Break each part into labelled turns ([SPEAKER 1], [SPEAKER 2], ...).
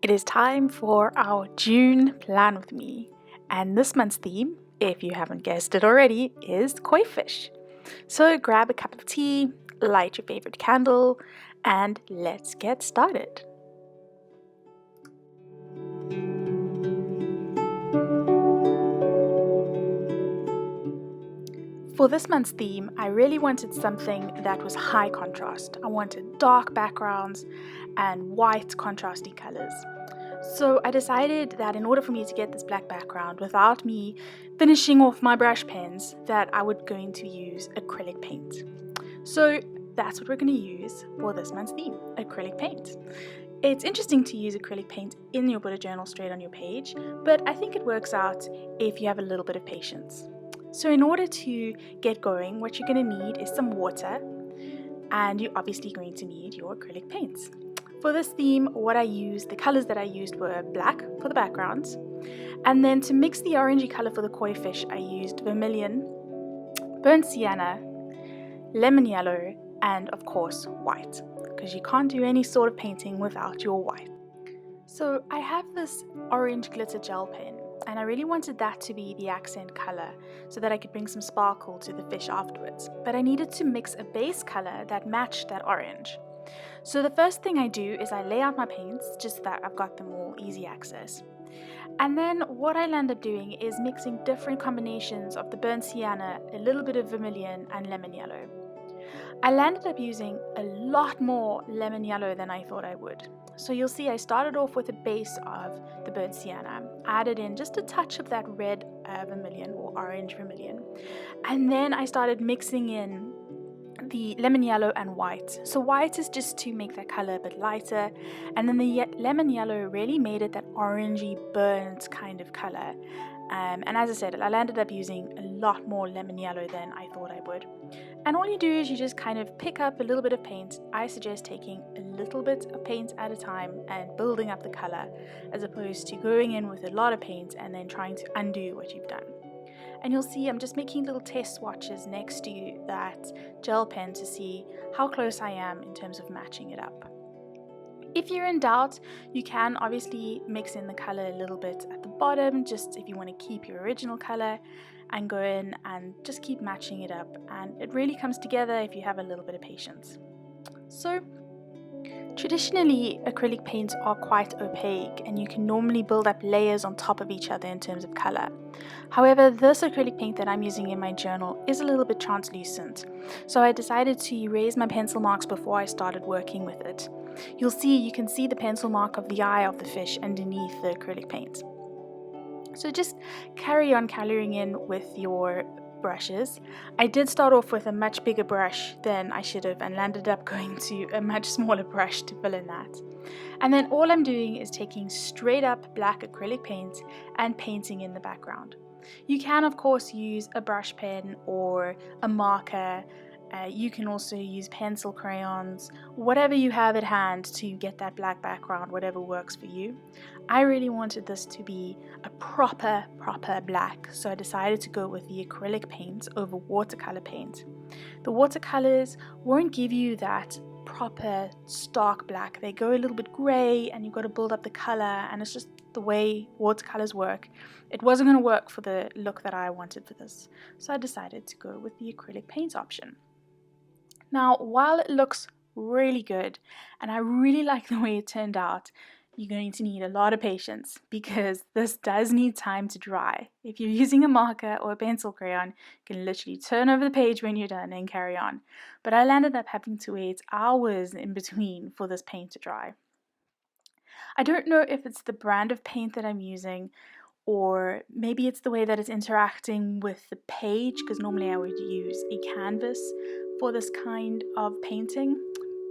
[SPEAKER 1] It is time for our June plan with me, and this month's theme, if you haven't guessed it already, is koi fish. So grab a cup of tea, light your favorite candle, and let's get started. For this month's theme, I really wanted something that was high contrast. I wanted dark backgrounds and white contrasty colors. So I decided that in order for me to get this black background without me finishing off my brush pens, that I would going to use acrylic paint. So that's what we're going to use for this month's theme, acrylic paint. It's interesting to use acrylic paint in your bullet journal straight on your page, but I think it works out if you have a little bit of patience. So in order to get going, what you're going to need is some water, and you're obviously going to need your acrylic paints. For this theme, the colors that I used were black for the backgrounds, and then to mix the orangey color for the koi fish, I used Vermillion, burnt sienna, lemon yellow, and of course white, because you can't do any sort of painting without your white. So I have this orange glitter gel pen, and I really wanted that to be the accent color so that I could bring some sparkle to the fish afterwards. But I needed to mix a base color that matched that orange. So the first thing I do is I lay out my paints just so that I've got them all easy access. And then what I'll end up doing is mixing different combinations of the burnt sienna, a little bit of vermilion and lemon yellow. I landed up using a lot more lemon yellow than I thought I would. So you'll see I started off with a base of the burnt sienna, added in just a touch of that red vermilion or orange vermilion, and then I started mixing in the lemon yellow and white. So white is just to make that color a bit lighter, and then the lemon yellow really made it that orangey burnt kind of color. And as I said, I landed up using a lot more lemon yellow than I thought I would. And all you do is you just kind of pick up a little bit of paint. I suggest taking a little bit of paint at a time and building up the color, as opposed to going in with a lot of paint and then trying to undo what you've done. And you'll see I'm just making little test swatches next to that gel pen to see how close I am in terms of matching it up. If you're in doubt, you can obviously mix in the color a little bit at the bottom, just if you want to keep your original color, and go in and just keep matching it up, and it really comes together if you have a little bit of patience. So traditionally, acrylic paints are quite opaque and you can normally build up layers on top of each other in terms of color. However, this acrylic paint that I'm using in my journal is a little bit translucent, so I decided to erase my pencil marks before I started working with it. You can see the pencil mark of the eye of the fish underneath the acrylic paint. So just carry on coloring in with your brushes. I did start off with a much bigger brush than I should have and landed up going to a much smaller brush to fill in that. And then all I'm doing is taking straight up black acrylic paint and painting in the background. You can of course use a brush pen or a marker. You can also use pencil crayons, whatever you have at hand to get that black background, whatever works for you. I really wanted this to be a proper black, so I decided to go with the acrylic paint over watercolor paint. The watercolors won't give you that proper stark black. They go a little bit gray and you've got to build up the color, and it's just the way watercolors work. It wasn't going to work for the look that I wanted for this, so I decided to go with the acrylic paint option. Now, while it looks really good, and I really like the way it turned out, you're going to need a lot of patience because this does need time to dry. If you're using a marker or a pencil crayon, you can literally turn over the page when you're done and carry on. But I landed up having to wait hours in between for this paint to dry. I don't know if it's the brand of paint that I'm using, or maybe it's the way that it's interacting with the page, because normally I would use a canvas for this kind of painting,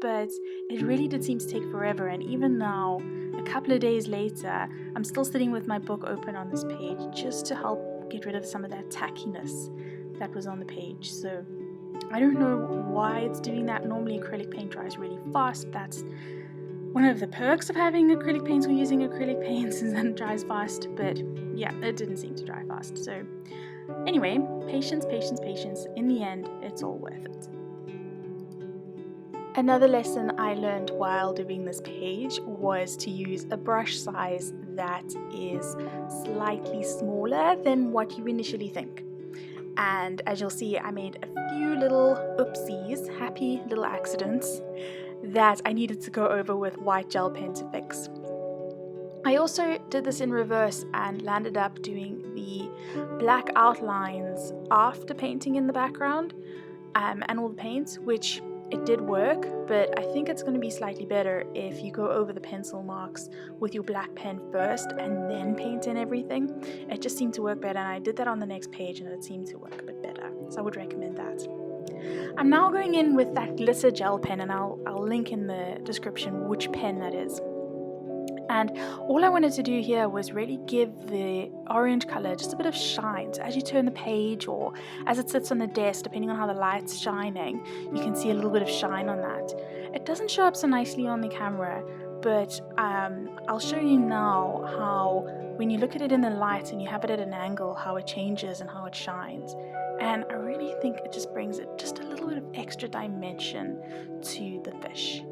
[SPEAKER 1] but it really did seem to take forever, and even now, a couple of days later, I'm still sitting with my book open on this page just to help get rid of some of that tackiness that was on the page. So I don't know why it's doing that. Normally acrylic paint dries really fast. That's one of the perks of having acrylic paints or using acrylic paints is that it dries fast, but yeah, it didn't seem to dry fast. So anyway, patience. In the end, it's all worth it. Another lesson I learned while doing this page was to use a brush size that is slightly smaller than what you initially think. And as you'll see, I made a few little oopsies, happy little accidents that I needed to go over with white gel pen to fix. I also did this in reverse and landed up doing the black outlines after painting in the background and all the paints, which it did work, but I think it's going to be slightly better if you go over the pencil marks with your black pen first and then paint in everything. It just seemed to work better, and I did that on the next page and it seemed to work a bit better, so I would recommend that. I'm now going in with that glitter gel pen, and I'll link in the description which pen that is. And all I wanted to do here was really give the orange color just a bit of shine. So as you turn the page or as it sits on the desk, depending on how the light's shining, you can see a little bit of shine on that. It doesn't show up so nicely on the camera, but I'll show you now how when you look at it in the light and you have it at an angle, how it changes and how it shines. And I really think it just brings it just a little bit of extra dimension to the fish.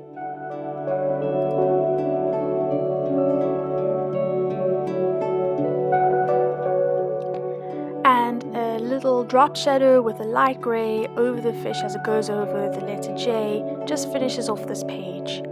[SPEAKER 1] And a little drop shadow with a light grey over the fish as it goes over the letter J just finishes off this page.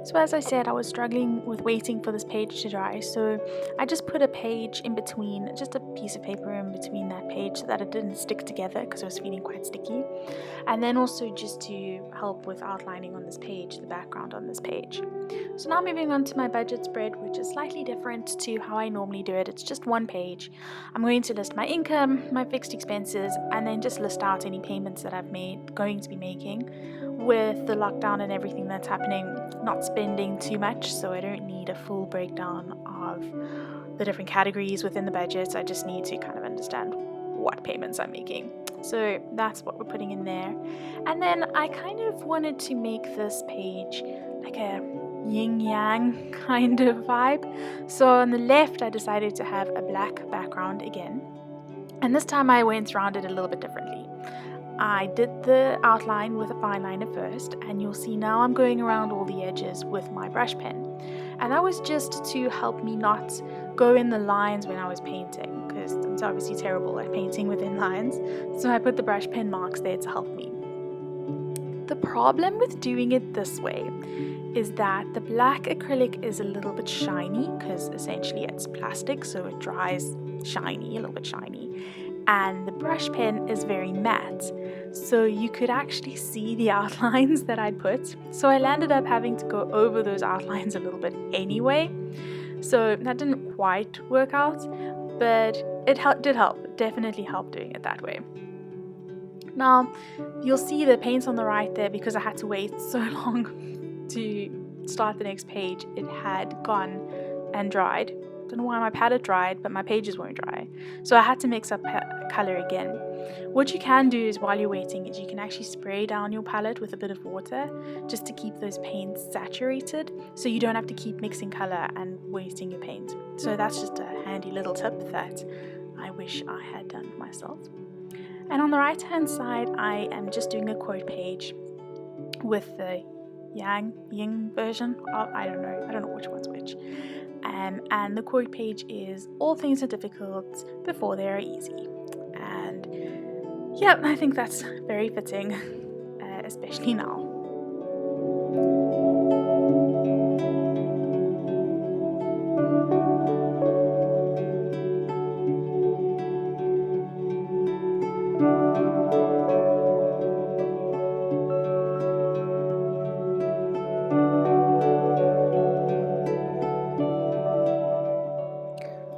[SPEAKER 1] So as I said, I was struggling with waiting for this page to dry, so I just put a page in between, just a piece of paper in between that page so that it didn't stick together because it was feeling quite sticky, and then also just to help with outlining on this page, the background on this page. So now moving on to my budget spread, which is slightly different to how I normally do it. It's just one page. I'm going to list my income, my fixed expenses, and then just list out any payments that I've going to be making. With the lockdown and everything that's happening, not spending too much, so I don't need a full breakdown of the different categories within the budget. I just need to kind of understand what payments I'm making. So that's what we're putting in there. And then I kind of wanted to make this page like a yin-yang kind of vibe. So on the left, I decided to have a black background again. And this time I went around it a little bit differently. I did the outline with a fine liner first, and you'll see now I'm going around all the edges with my brush pen. And that was just to help me not go in the lines when I was painting, because I'm obviously terrible at painting within lines. So I put the brush pen marks there to help me. The problem with doing it this way is that the black acrylic is a little bit shiny, because essentially it's plastic, so it dries shiny, a little bit shiny. And the brush pen is very matte, so you could actually see the outlines that I'd put. So I landed up having to go over those outlines a little bit anyway. So that didn't quite work out, but it did help. It definitely helped doing it that way. Now, you'll see the paint on the right there, because I had to wait so long to start the next page. It had gone and dried. Don't know why my palette dried, but my pages won't dry. So I had to mix up color again. What you can do is while you're waiting is you can actually spray down your palette with a bit of water just to keep those paints saturated, so you don't have to keep mixing color and wasting your paint. So that's just a handy little tip that I wish I had done myself. And on the right hand side, I am just doing a quote page with the yin version of, I don't know which one's which. And the quote page is, all things are difficult before they are easy. And yeah, I think that's very fitting, especially now.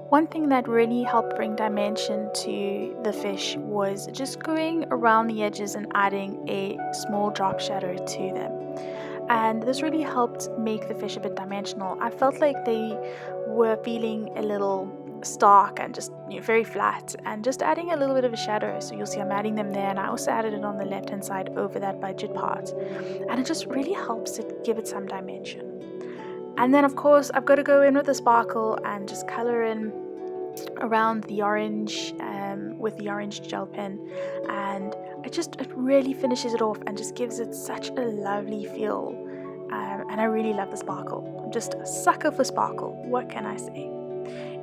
[SPEAKER 1] One thing that really helped bring dimension to the fish was just going around the edges and adding a small drop shadow to them. and this really helped make the fish a bit dimensional. I felt like they were feeling a little stark and just very flat, and just adding a little bit of a shadow. So you'll see I'm adding them there, and I also added it on the left hand side over that budget part, and it just really helps it give it some dimension. And then of course I've got to go in with the sparkle and just color in around the orange with the orange gel pen, and it really finishes it off and just gives it such a lovely feel, and I really love the sparkle. I'm just a sucker for sparkle, what can I say?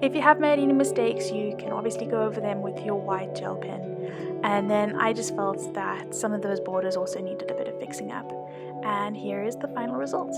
[SPEAKER 1] If you have made any mistakes, you can obviously go over them with your white gel pen, and then I just felt that some of those borders also needed a bit of fixing up, and here is the final result.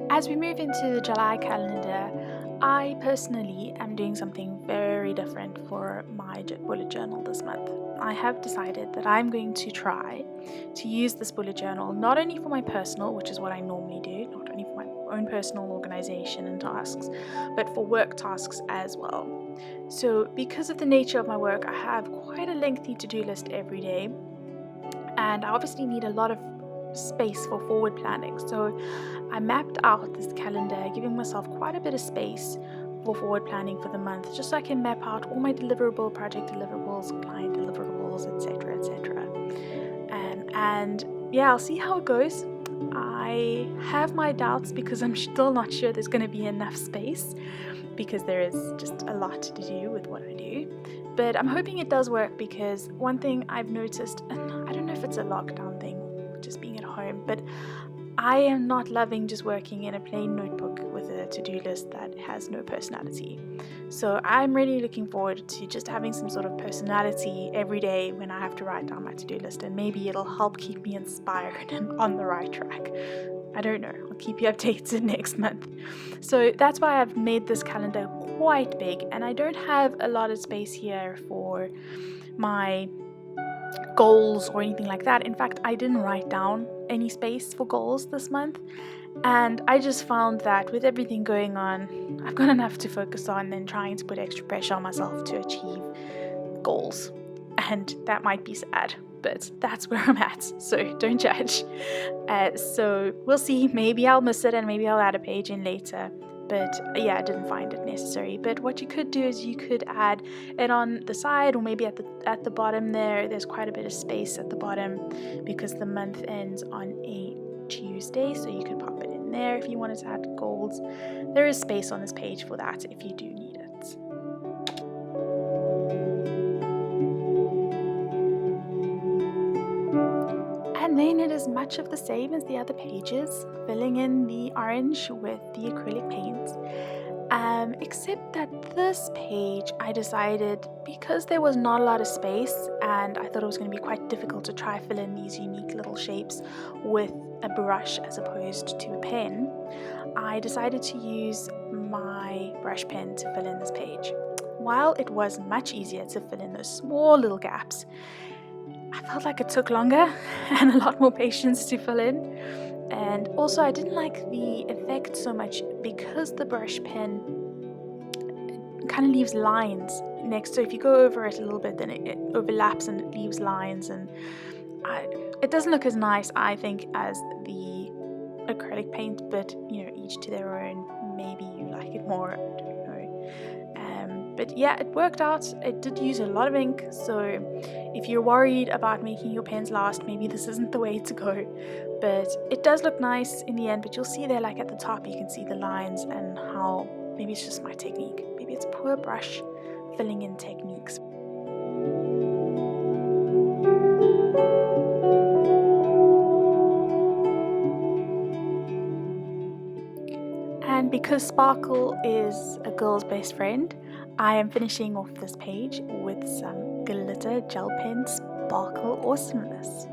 [SPEAKER 1] As we move into the July calendar, I personally am doing something very different for my bullet journal this month. I have decided that I'm going to try to use this bullet journal not only for my personal, which is what I normally do, not only for my own personal organization and tasks, but for work tasks as well. So because of the nature of my work, I have quite a lengthy to-do list every day, and I obviously need a lot of space for forward planning. So I mapped out this calendar, giving myself quite a bit of space for forward planning for the month, just so I can map out all my deliverable, project deliverables, client deliverables, etc., etc. And yeah, I'll see how it goes. I have my doubts because I'm still not sure there's going to be enough space, because there is just a lot to do with what I do. But I'm hoping it does work, because one thing I've noticed, and I don't know if it's a lockdown thing, just being at home, but I am not loving just working in a plain notebook with a to-do list that has no personality. So I'm really looking forward to just having some sort of personality every day when I have to write down my to-do list, and maybe it'll help keep me inspired and on the right track. I don't know, I'll keep you updated next month. So that's why I've made this calendar quite big, and I don't have a lot of space here for my goals or anything like that. In fact, I didn't write down any space for goals this month, and I just found that with everything going on, I've got enough to focus on than trying to put extra pressure on myself to achieve goals, and that might be sad, but that's where I'm at, so don't judge. So we'll see, maybe I'll miss it and maybe I'll add a page in later. But yeah, I didn't find it necessary. But what you could do is you could add it on the side, or maybe at the bottom there. There's quite a bit of space at the bottom because the month ends on a Tuesday, so you could pop it in there if you wanted to add goals. There is space on this page for that if you do need it. And then it is much of the same as the other pages, filling in the orange with the acrylic paints. Except that this page I decided, because there was not a lot of space and I thought it was going to be quite difficult to try fill in these unique little shapes with a brush as opposed to a pen, I decided to use my brush pen to fill in this page. While it was much easier to fill in those small little gaps, I felt like it took longer and a lot more patience to fill in. And also I didn't like the effect so much because the brush pen kind of leaves lines next. So if you go over it a little bit, then it overlaps and it leaves lines, and it doesn't look as nice, I think, as the acrylic paint. But you know, each to their own. Maybe you like it more, I don't know. But yeah, it worked out. It did use a lot of ink, so if you're worried about making your pens last, maybe this isn't the way to go. But it does look nice in the end. But you'll see there, like at the top, you can see the lines and how maybe it's just my technique. Maybe it's poor brush filling in techniques. And because sparkle is a girl's best friend, I am finishing off this page with some glitter gel pen sparkle awesomeness.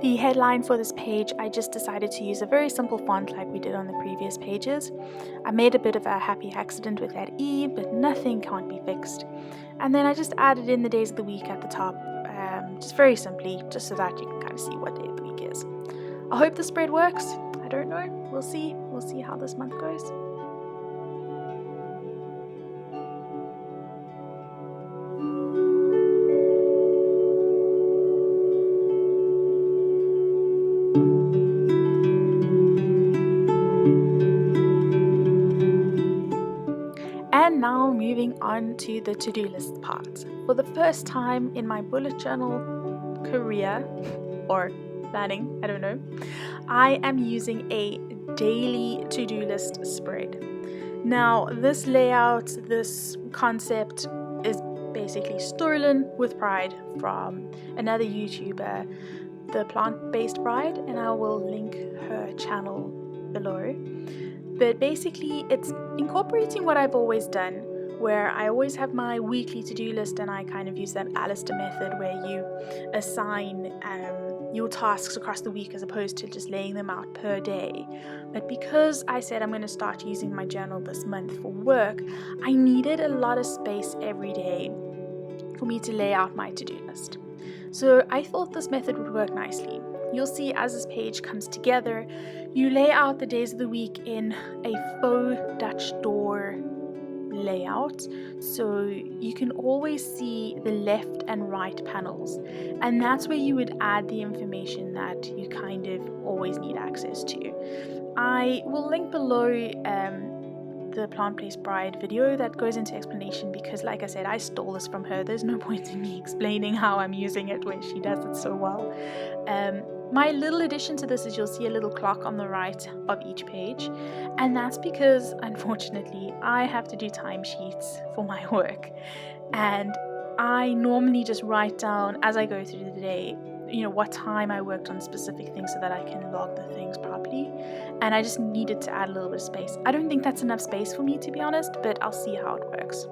[SPEAKER 1] The headline for this page, I just decided to use a very simple font like we did on the previous pages. I made a bit of a happy accident with that E, but nothing can't be fixed. And then I just added in the days of the week at the top, just very simply, just so that you can kind of see what day of the week is. I hope the spread works. I don't know. We'll see. We'll see how this month goes. And now moving on to the to-do list part. For the first time in my bullet journal career, or planning, I don't know, I am using a daily to-do list spread. Now, this layout, this concept is basically stolen with pride from another YouTuber, the Plant-Based Bride, and I will link her channel below. But basically, it's incorporating what I've always done, where I always have my weekly to-do list, and I kind of use that Alistair method where you assign your tasks across the week as opposed to just laying them out per day. But because I said I'm going to start using my journal this month for work, I needed a lot of space every day for me to lay out my to-do list. So I thought this method would work nicely. You'll see as this page comes together, you lay out the days of the week in a faux Dutch door layout, so you can always see the left and right panels, and that's where you would add the information that you kind of always need access to. I will link below the Plant-Based Bride video that goes into explanation, because like I said, I stole this from her. There's no point in me explaining how I'm using it when she does it so well. My little addition to this is you'll see a little clock on the right of each page, and that's because unfortunately I have to do timesheets for my work, and I normally just write down as I go through the day, you know, what time I worked on specific things so that I can log the things properly, and I just needed to add a little bit of space. I don't think that's enough space for me, to be honest, but I'll see how it works.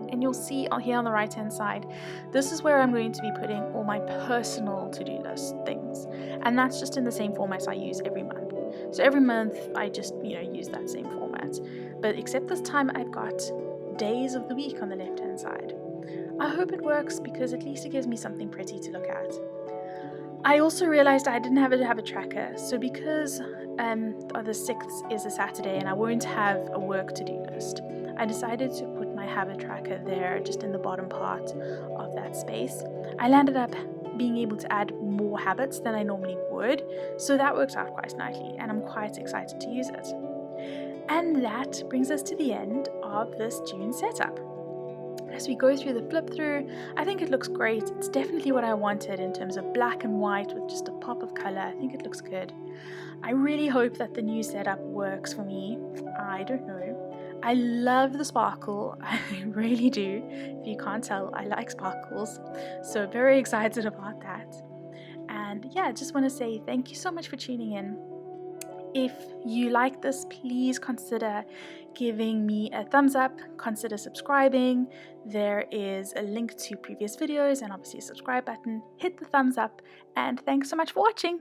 [SPEAKER 1] And you'll see here on the right hand side, this is where I'm going to be putting all my personal to-do list things, and that's just in the same format I use every month. So every month I just use that same format, but except this time I've got days of the week on the left hand side. I hope it works, because at least it gives me something pretty to look at. I also realized I didn't have a tracker, so because the 6th is a Saturday and I won't have a work to-do list, I decided to put my habit tracker there, just in the bottom part of that space. I landed up being able to add more habits than I normally would, so that works out quite nicely, and I'm quite excited to use it. And that brings us to the end of this June setup. As we go through the flip through, I think it looks great. It's definitely what I wanted in terms of black and white with just a pop of color. I think it looks good. I really hope that the new setup works for me. I don't know. I love the sparkle. I really do. If you can't tell, I like sparkles. So very excited about that. And yeah, I just want to say thank you so much for tuning in. If you like this, please consider giving me a thumbs up, consider subscribing. There is a link to previous videos and obviously a subscribe button. Hit the thumbs up, and thanks so much for watching.